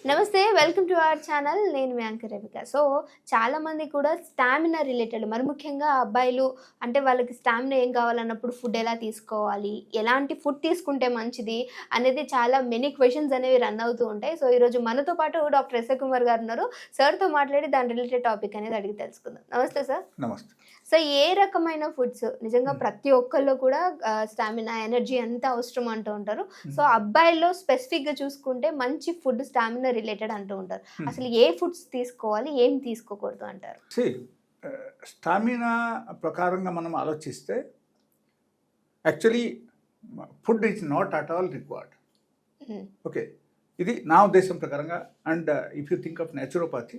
నమస్తే welcome to our channel. నేను మీ anchor రవిక. So చాలామంది కూడా స్టామినా రిలేటెడ్, మరి ముఖ్యంగా అబ్బాయిలు అంటే వాళ్ళకి స్టామినా ఏం కావాలన్నప్పుడు ఫుడ్ ఎలా తీసుకోవాలి, ఎలాంటి ఫుడ్ తీసుకుంటే మంచిది అనేది చాలా మెనీ క్వశ్చన్స్ అనేవి రన్ అవుతూ ఉంటాయి. సో ఈరోజు మనతో పాటు డాక్టర్ ఎస్ కుమార్ గారు ఉన్నారు. సార్తో మాట్లాడి దాని రిలేటెడ్ టాపిక్ అనేది అడిగి తెలుసుకుందాం. నమస్తే సార్. నమస్తే. సో ఏ రకమైన ఫుడ్స్ నిజంగా ప్రతి ఒక్కళ్ళు కూడా స్టామినా ఎనర్జీ అంతా అవసరం అంటూ ఉంటారు. సో అబ్బాయిల్లో స్పెసిఫిక్గా చూసుకుంటే మంచి ఫుడ్ స్టామినా రిలేటెడ్ అంటూ ఉంటారు. అసలు ఏ ఫుడ్స్ తీసుకోవాలి, ఏం తీసుకోకూడదు అంటారు? స్టామినా ప్రకారంగా మనం ఆలోచిస్తే actually food is not at all required. Okay, ఇది నా ఉద్దేశం ప్రకారంగా. And if you think of naturopathy,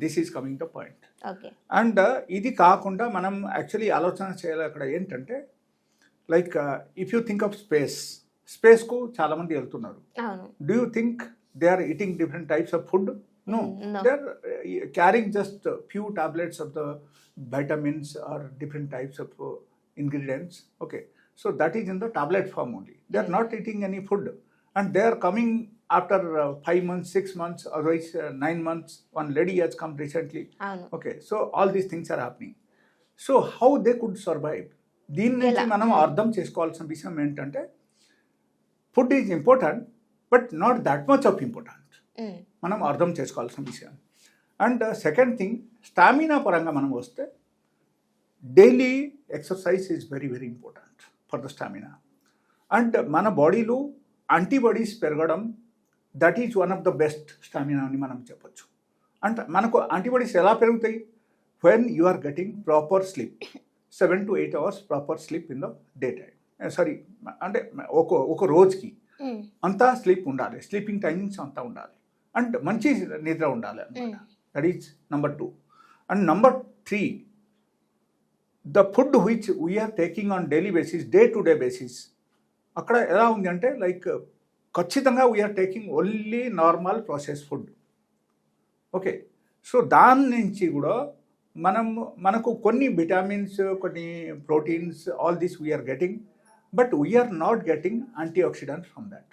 this is coming the point. And ఇది కాకుండా మనం యాక్చువల్లీ ఆలోచన చేయాలి అక్కడ ఏంటంటే, like if you think of స్పేస్కు చాలామంది వెళ్తున్నారు. Do you think they are eating different types of food? No, they are carrying just few tablets of the vitamins or different types of ingredients. Okay, so that is in the tablet form only. They are not eating any food, and they are coming after 5 months, 6 months, otherwise 9 months. One lady has come recently. Okay, so all these things are happening. So how they could survive? దీని నుంచి మనం అర్థం చేసుకోవాల్సిన విషయం ఏంటంటే, food is important but not that much of important. మనం అర్థం చేసుకోవాల్సిన విషయం. అండ్ సెకండ్ థింగ్, స్టామినా పరంగా మనం వస్తే daily exercise is very very important for the stamina. And మన బాడీలో యాంటీబాడీస్ పెరగడం, that is one of the best stamina అని మనం చెప్పొచ్చు. అంటే మనకు యాంటీబాడీస్ ఎలా పెరుగుతాయి? When you are getting proper sleep, 7 to 8 hours proper sleep in the day time. Sorry, అంటే ఒక రోజుకి అంతా స్లీప్ ఉండాలి, స్లీపింగ్ టైమింగ్స్ అంతా ఉండాలి, అండ్ మంచి నిద్ర ఉండాలి అనమాట. That is number 2. And number 3, the food which we're taking on daily basis, day to day basis, అక్కడ ఎలా ఉంది అంటే, లైక్ ఖచ్చితంగా we're taking only normal process food. Okay, so దాని నుంచి కూడా మనకు కొన్ని విటామిన్స్, కొన్ని proteins, all this we're getting, but we are not getting antioxidants from that.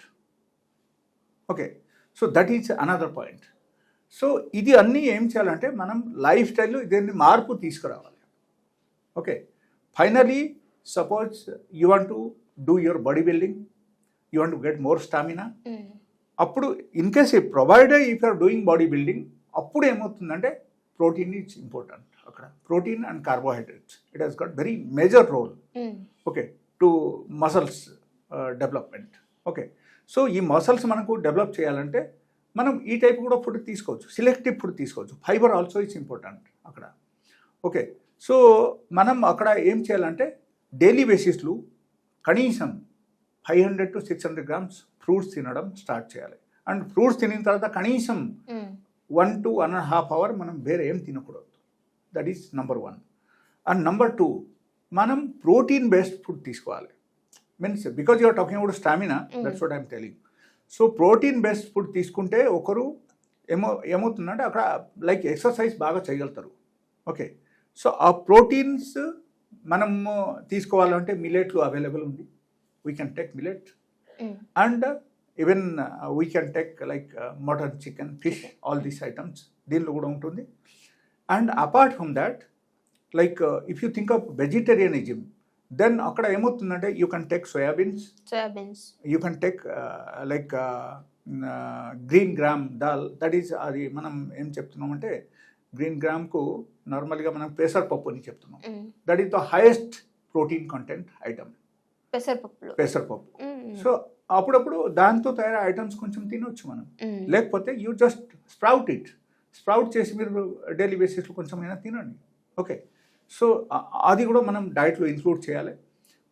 Okay, so that is another point. So ఇది అన్నీ ఏం చేయాలంటే, మనం లైఫ్ స్టైల్లో దీన్ని మార్పు తీసుకురావాలి. Okay, finally suppose you want to do your body building, you want to get more stamina. అప్పుడు in case provided if you're doing body building, అప్పుడు ఏమవుతుందంటే ప్రోటీన్ ఈజ్ ఇంపార్టెంట్. అక్కడ protein and carbohydrates, it has got very major role. Okay, to muscles development. Okay, so ఈ muscles మనకు develop చేయాలంటే మనం ఈ type కూడా ఫుడ్ తీసుకోవచ్చు, సెలెక్టివ్ ఫుడ్ తీసుకోవచ్చు. ఫైబర్ ఆల్సో ఇట్స్ ఇంపార్టెంట్ అక్కడ. ఓకే, సో మనం అక్కడ ఏం చేయాలంటే, డైలీ బేసిస్లో కనీసం 500 to 600 grams ఫ్రూట్స్ తినడం స్టార్ట్ చేయాలి. అండ్ ఫ్రూట్స్ తినిన తర్వాత కనీసం 1 to 1.5 hours మనం వేరే ఏం తినకూడదు. That is number 1. And number 2, మనం ప్రోటీన్ బేస్డ్ ఫుడ్ తీసుకోవాలి. Means because you're talking about stamina, that's what I'm telling. So protein based food తీసుకుంటే ఒకరు ఏమవుతుందంటే అక్కడ లైక్ ఎక్సర్సైజ్ బాగా చేయగలుగుతారు. ఓకే, సో ఆ ప్రోటీన్స్ మనం తీసుకోవాలంటే మిల్లెట్లు అవైలబుల్ ఉంది. We can take millet, and even we can take like mutton, chicken, fish, all these items దీనిలో కూడా ఉంటుంది. And apart from that, like if you think of vegetarianism, then అక్కడ ఏమవుతుందంటే you can take soybeans, you can take like green gram dal. That is, అది మనం ఏం చెప్తున్నామంటే, green గ్రామ్కు నార్మల్గా మనం పెసరపప్పు అని చెప్తున్నాం. That is the highest protein content item, పెసరపప్పు. సో అప్పుడప్పుడు దాంతో తయారు ఐటమ్స్ కొంచెం తినొచ్చు మనం. లేకపోతే యూ జస్ట్ స్ప్రౌట్ చేసి మీరు డైలీ బేసిస్లో కొంచెం అయినా తినండి. ఓకే, సో అది కూడా మనం డైట్లో ఇంక్లూడ్ చేయాలి.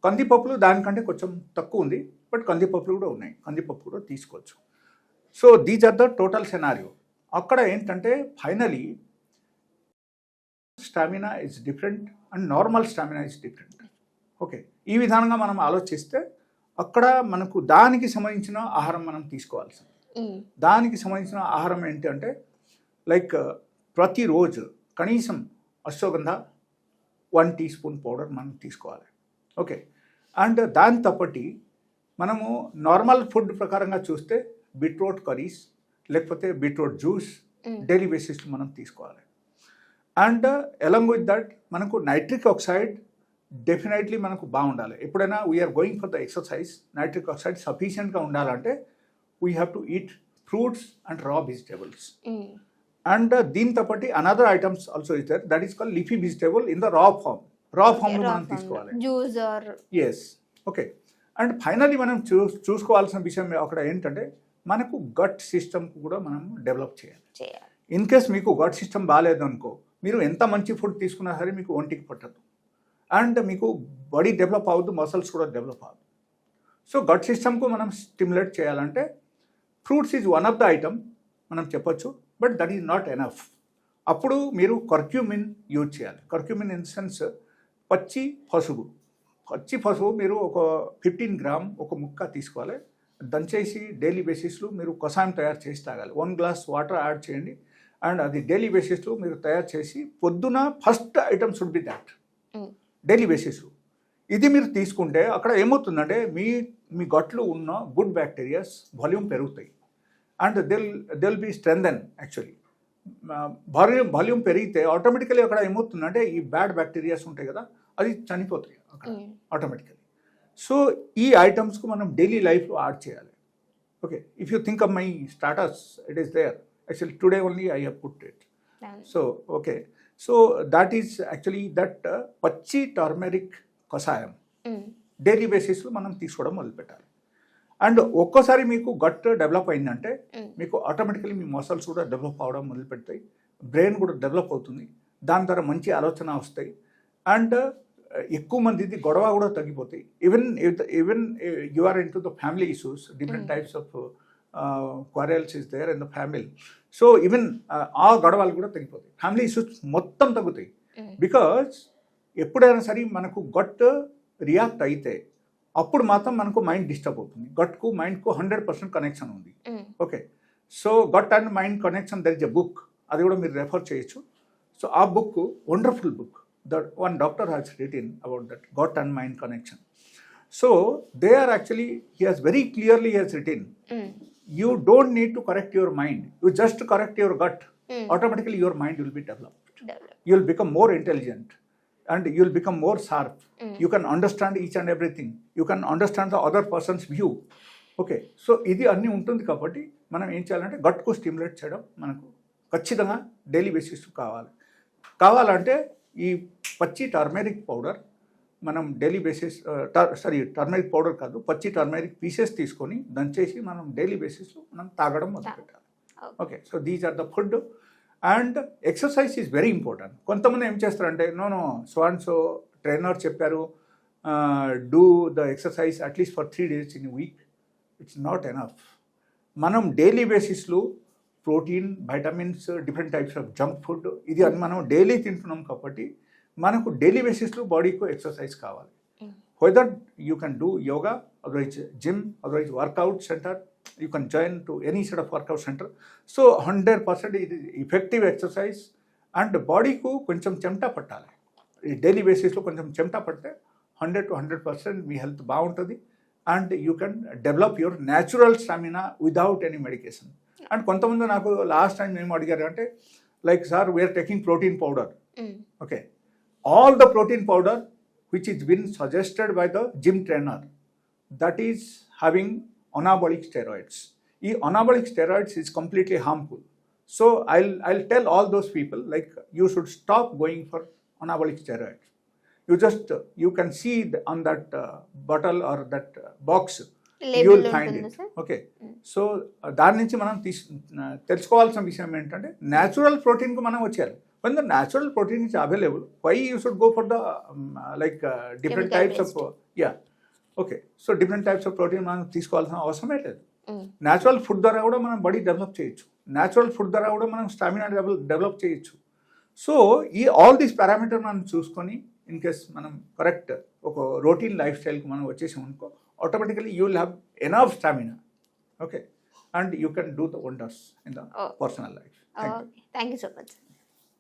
కందిపప్పులు దానికంటే కొంచెం తక్కువ ఉంది, బట్ కందిపప్పులు కూడా ఉన్నాయి, కందిపప్పు కూడా తీసుకోవచ్చు. So these are the total scenario. అక్కడ ఏంటంటే finally stamina is different and normal stamina is different. Okay, ఈ విధానంగా మనం ఆలోచిస్తే అక్కడ మనకు దానికి సంబంధించిన ఆహారం మనం తీసుకోవాల్సింది. దానికి సంబంధించిన ఆహారం ఏంటంటే, లైక్ ప్రతిరోజు కనీసం అశ్వగంధ 1 teaspoon పౌడర్ మనం తీసుకోవాలి. ఓకే, అండ్ దాని తప్పటి మనము నార్మల్ ఫుడ్ ప్రకారంగా చూస్తే బీట్రూట్ కర్రీస్, లేకపోతే బీట్రూట్ జ్యూస్ డైలీ బేసిస్లో మనం తీసుకోవాలి. అండ్ అలాంగ్ విత్ దట్ మనకు నైట్రిక్ ఆక్సైడ్ డెఫినెట్లీ మనకు బాగుండాలి. ఎప్పుడైనా we're going for the exercise nitric oxide సఫిషియెంట్గా ఉండాలంటే we have to eat fruits and raw vegetables. And దీంతో పాటు another items also is that that is called leafy vegetable in the raw ఫామ్లో మనం తీసుకోవాలి. Juice or S okay. And finally మనం చూసుకోవాల్సిన విషయం అక్కడ ఏంటంటే మనకు గట్ సిస్టమ్కు కూడా మనం డెవలప్ చేయాలి. ఇన్ కేస్ మీకు గట్ సిస్టమ్ బాగాలేదు అనుకో, మీరు ఎంత మంచి ఫుడ్ తీసుకున్నా సరే మీకు ఒంటికి పట్టదు అండ్ మీకు బాడీ డెవలప్ అవ్వద్దు, మసల్స్ కూడా డెవలప్ అవ్వదు. సో గట్ సిస్టమ్కు మనం స్టిమ్యులేట్ చేయాలంటే fruits is one of the item మనం చెప్పొచ్చు, but that is not enough. అప్పుడు మీరు కర్క్యూమిన్ యూజ్ చేయాలి. కర్క్యూమిన్ ఇన్ సెన్స్ పచ్చి పసుపు మీరు ఒక 15 గ్రామ్ ఒక ముక్క తీసుకోవాలి. దంచేసి డైలీ బేసిస్లో మీరు కషాయం తయారు చేసి తాగాలి. 1 గ్లాస్ వాటర్ యాడ్ చేయండి అండ్ అది డైలీ బేసిస్లో మీరు తయారు చేసి పొద్దున first item should be that daily బేసిస్లో. ఇది మీరు తీసుకుంటే అక్కడ ఏమవుతుందంటే మీ గట్లో ఉన్న గుడ్ బ్యాక్టీరియాస్ వాల్యూమ్ పెరుగుతాయి and they'll be strengthen. Actually volume పెరిగితే ఆటోమేటికలీ అక్కడ ఏమవుతుందంటే ఈ బ్యాడ్ బ్యాక్టీరియాస్ ఉంటాయి కదా, అది చనిపోతాయి అక్కడ ఆటోమేటికలీ. సో ఈ ఐటమ్స్కు మనం డైలీ లైఫ్లో యాడ్ చేయాలి. Okay, if you think of my status it is there. Actually today only I have put it. So okay, so that is actually that పచ్చి టర్మరిక్ కషాయం డైలీ బేసిస్లో మనం తీసుకోవడం మొదలుపెట్టాలి. అండ్ ఒక్కోసారి మీకు గట్ డెవలప్ అయిందంటే మీకు ఆటోమేటికలీ మీ మసల్స్ కూడా డెవలప్ అవ్వడం మొదలు పెడతాయి, బ్రెయిన్ కూడా డెవలప్ అవుతుంది, దాని ద్వారా మంచి ఆలోచన వస్తాయి అండ్ ఎక్కువ మందిది గొడవ కూడా తగ్గిపోతాయి. Even you are into the family issues, different types of quarrels is there in the family. So even ఆ గొడవలు కూడా తగ్గిపోతాయి, ఫ్యామిలీ ఇష్యూస్ మొత్తం తగ్గుతాయి. బికాజ్ ఎప్పుడైనా సరే మనకు గట్ రియాక్ట్ అయితే అప్పుడు మాత్రం మనకు మైండ్ డిస్టర్బ్ అవుతుంది. గట్కు మైండ్కు 100% కనెక్షన్ ఉంది. Okay, so gut and mind connection there is a book, అది కూడా మీరు రెఫర్ చేయొచ్చు. సో ఆ book wonderful book that one doctor has written about that gut and mind connection. So they are actually, he has very clearly has written, you don't need to correct your mind, you just correct your gut, automatically your mind will be developed. You will become more intelligent and you will become more sharp. You can understand each and everything, you can understand the other person's view. Okay, so ఇది అన్నీ ఉంటుంది కాబట్టి మనం ఏం చేయాలంటే గట్కు stimulate చేయడం మనకు ఖచ్చితంగా డైలీ బేసిస్ కావాలంటే ఈ పచ్చి టర్మరిక్ పౌడర్ మనం డైలీ బేసిస్ టర్మరిక్ పౌడర్ కాదు, పచ్చి టర్మరిక్ పీసెస్ తీసుకొని దంచేసి మనం డైలీ బేసిస్లో మనం తాగడం మొదలుపెట్టాలి. Okay, so these are the food and exercise is very important. కొంతమంది ఏం చేస్తారంటే నో సో ట్రైనర్ చెప్పారు do the exercise at least for 3 days in week. It's not enough. మనం డైలీ బేసిస్లో protein, vitamins, different types of junk food ఇది అని మనం daily తింటున్నాం కాబట్టి మనకు డైలీ బేసిస్లో బాడీకు ఎక్సర్సైజ్ కావాలి. Whether you can do yoga, otherwise gym, otherwise workout centre, you can join to any set of work out centre. So 100% ఇది ఎఫెక్టివ్ ఎక్సర్సైజ్ అండ్ బాడీకు కొంచెం చెమట పట్టాలి. ఈ డైలీ బేసిస్లో కొంచెం చెమట పడితే 100 to 100% మీ హెల్త్ బాగుంటుంది and you can develop your natural stamina without any medication. And కొంతమంది నాకు లాస్ట్ టైం ఏం అడిగారు అంటే like sir we're taking protein powder. Okay, all the protein powder which is been suggested by the gym trainer that is having anabolic steroids. ఈ anabolic steroids is completely harmful. So I'll tell all those people like you should stop going for anabolic steroids. You can see on that bottle or that box you will find it. Okay, so దాని నుంచి మనం తెలుసుకోవాల్సిన విషయం ఏంటంటే natural ప్రోటీన్కు మనం వచ్చేయాలి. when the natural protein is available, why you should go for the different types of okay, so different types of protein మనం తీసుకోవాల్సిన అవసరమే లేదు. న్యాచురల్ ఫుడ్ ద్వారా కూడా మనం బాడీ డెవలప్ చేయొచ్చు, న్యాచురల్ ఫుడ్ ద్వారా కూడా మనం స్టామినా డెవలప్ చేయొచ్చు. సో ఈ ఆల్ దీస్ పారామీటర్ మనం చూసుకొని ఇన్ కేస్ మనం కరెక్ట్ ఒక రొటీన్ లైఫ్ స్టైల్కి మనం వచ్చేసాం అనుకో, automatically you will have enough stamina. Okay, and you can do the wonders in the personal life. Thank you so much.